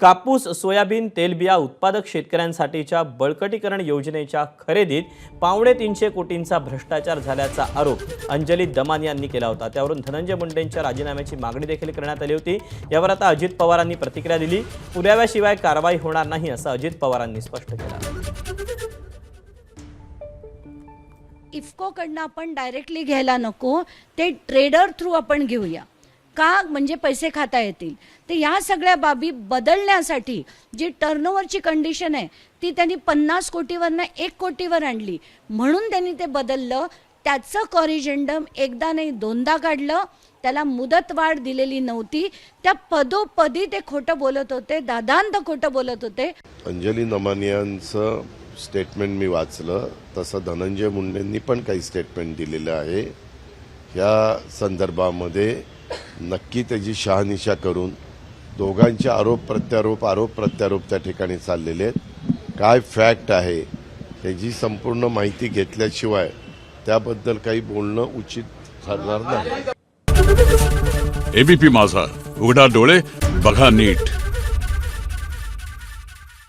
कापूस, सोयाबीन, तेलबिया उत्पादक शेतकऱ्यांसाठीच्या बळकटीकरण योजनेच्या खरेदीत 350 कोटींचा भ्रष्टाचार झाल्याचा आरोप अंजली दमानी यांनी केला होता। त्यावरून धनंजय मुंडेंच्या राजीनाम्याची मागणी देखील करण्यात आली होती। यावर आता अजित पवारांनी प्रतिक्रिया दिली। पुराव्याशिवाय कारवाई होणार नाही असं अजित पवारांनी स्पष्ट केलं। इफ्कोकडनं आपण डायरेक्टली घ्यायला नको, ते ट्रेडर थ्रू आपण घेऊया का, म्हणजे पैसे खाता येतील। ते ह्या सगळ्या बाबी बदलण्यासाठी जी टर्नओव्हरची कंडिशन आहे ती त्यांनी 50 कोटीवरनं 1 कोटीवर आणली, म्हणून त्यांनी ते बदललं। त्याचं कॉरिजेंडम एकदा नाही दोनदा काढलं, त्याला मुदतवाढ दिलेली नव्हती। त्या पदोपदी ते खोटं बोलत होते, दादांत खोटं बोलत होते। अंजली दमानी यांचं स्टेटमेंट मी वाचलं, तसं धनंजय मुंडेंनी पण काही स्टेटमेंट दिलेलं आहे। या संदर्भामध्ये नक्की त्याची शहानिशा करून दोघांचे आरोप प्रत्यारोप त्या ठिकाणी चाललेले आहेत। काय फॅक्ट आहे त्याची संपूर्ण माहिती घेतल्याशिवाय त्याबद्दल काही बोलणं उचित ठरणार नाही। एबीपी माझा, उघडा डोळे बघा नीट।